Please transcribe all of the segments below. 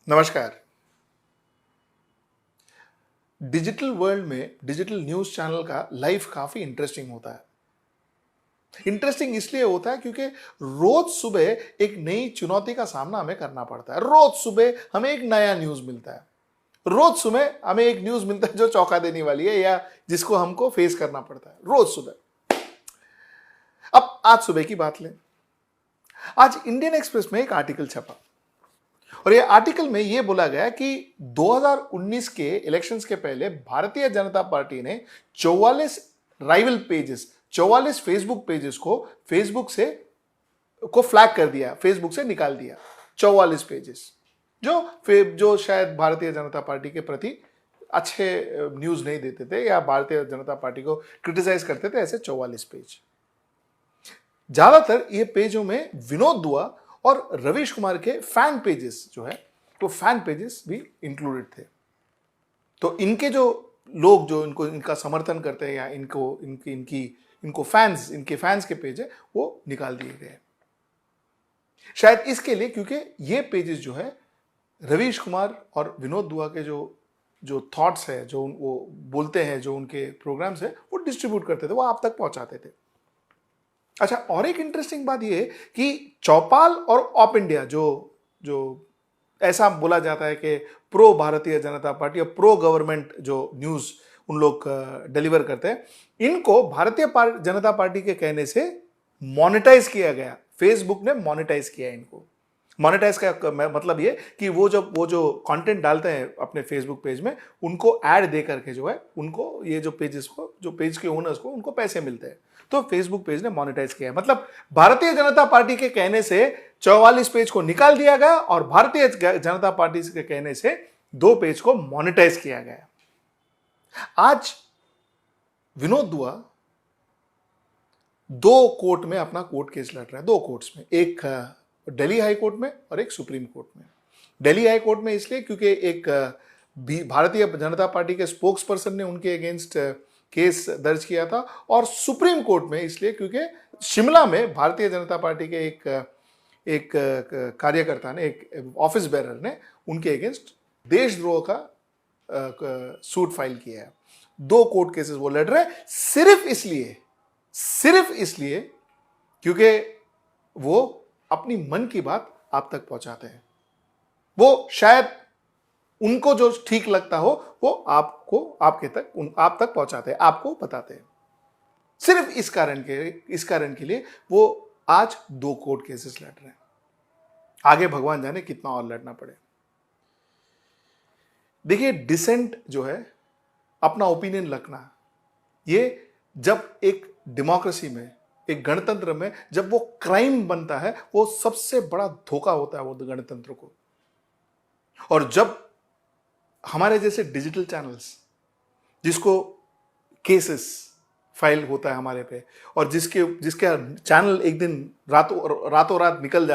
नमस्कार। Digital world में digital news channel का लाइफ काफ़ी इंटरेस्टिंग होता है। इंटरेस्टिंग इसलिए होता है क्योंकि रोज़ सुबह एक नई चुनौती का सामना हमें करना पड़ता है। रोज़ सुबह हमें एक नया न्यूज़ मिलता है। रोज़ सुबह हमें एक न्यूज़ मिलता है जो चौंका देने वाली है या जिसको हमको फेस करना पड़ता है, रोज़ सुबह। अब आज सुबह की बात लें। आज इंडियन एक्सप्रेस में एक आर्टिकल छपा और ये आर्टिकल में ये बोला गया कि 2019 के इलेक्शंस के पहले भारतीय जनता पार्टी ने 44 राइवल पेजेस, 44 फेसबुक पेजेस को फ्लैग कर दिया, फेसबुक से निकाल दिया। 44 पेजेस जो शायद भारतीय जनता पार्टी के प्रति अच्छे न्यूज नहीं देते थे या भारतीय जनता पार्टी को क्रिटिसाइज करते थे, ऐसे 44 पेज। ज्यादातर ये पेजों में विनोद दुआ और रवीश कुमार के फैन पेजेस जो है, तो फैन पेजेस भी इंक्लूडेड थे। तो इनके जो लोग जो इनका समर्थन करते हैं या इनको फैंस, इनके फैंस के पेज है, वो निकाल दिए गए। शायद इसके लिए क्योंकि ये पेजेस जो है रवीश कुमार और विनोद दुआ के जो थॉट्स है, जो वो बोलते हैं, जो उनके प्रोग्राम्स है, वो डिस्ट्रीब्यूट करते थे, वो आप तक पहुंचाते थे। अच्छा, और एक इंटरेस्टिंग बात यह है कि चौपाल और ऑप इंडिया जो ऐसा बोला जाता है कि प्रो भारतीय जनता पार्टी और प्रो गवर्नमेंट जो न्यूज उन लोग डिलीवर करते हैं, इनको भारतीय जनता पार्टी के कहने से मोनेटाइज किया गया। फेसबुक ने मोनेटाइज किया इनको। मोनेटाइज का मतलब ये कि वो जो कंटेंट डालते हैं अपने फेसबुक पेज में, उनको ऐड दे करके जो है, उनको ये जो पेजेस को, जो पेज के ओनर्स को, उनको पैसे मिलते हैं। तो फेसबुक पेज ने मोनेटाइज किया है। मतलब भारतीय जनता पार्टी के कहने से 44 पेज को निकाल दिया गया और भारतीय जनता पार्टी के कहने से 2 पेज को मोनेटाइज किया गया। आज विनोद दुआ 2 कोर्ट में अपना कोर्ट केस लड़ रहा है। 2 कोर्ट्स में, एक दिल्ली हाई कोर्ट में और एक सुप्रीम कोर्ट में। दिल्ली हाई कोर्ट में इसलिए क्योंकि एक भारतीय जनता पार्टी के स्पोक्स पर्सन ने उनके अगेंस्ट केस दर्ज किया था, और सुप्रीम कोर्ट में इसलिए क्योंकि शिमला में भारतीय जनता पार्टी के एक कार्यकर्ता ने, एक ऑफिस बेरर ने उनके अगेंस्ट देशद्रोह का सूट फाइल किया है। 2 कोर्ट केसेस वो लड़ रहे हैं सिर्फ इसलिए क्योंकि वो अपनी मन की बात आप तक पहुंचाते हैं। वो शायद उनको जो ठीक लगता हो वो आप तक पहुंचाते हैं, आपको बताते हैं। सिर्फ इस कारण के लिए वो आज 2 कोर्ट केसेस लड़ रहे हैं। आगे भगवान जाने कितना और लड़ना पड़े। देखिए, डिसेंट जो है, अपना ओपिनियन रखना, ये जब एक डेमोक्रेसी में, एक गणतंत्र में जब वो क्राइम बनता है, वो सबसे बड़ा धोखा होता है वो गणतंत्र को। और जब हमारे जैसे डिजिटल चैनल्स, जिसको केसेस फाइल होता है हमारे पे, और जिसका चैनल एक दिन रातों रात निकाल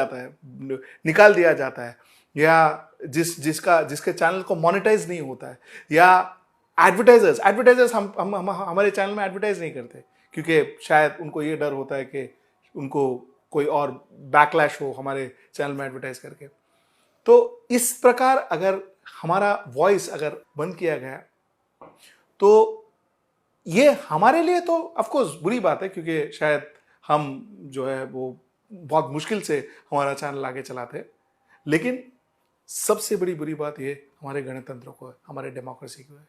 दिया जाता है, या जिसके चैनल को मोनेटाइज नहीं होता है, या एडवर्टाइजर्स हम हमारे चैनल में एडवर्टाइज नहीं करते क्योंकि शायद उनको ये डर होता है कि उनको कोई और बैकलैश हो हमारे चैनल में एडवर्टाइज करके। तो इस प्रकार अगर हमारा वॉइस अगर बंद किया गया तो ये हमारे लिए तो ऑफ कोर्स बुरी बात है, क्योंकि शायद हम जो है वो बहुत मुश्किल से हमारा चैनल आगे चलाते हैं। लेकिन सबसे बड़ी बुरी बात ये हमारे गणतंत्र को है, हमारे डेमोक्रेसी को है।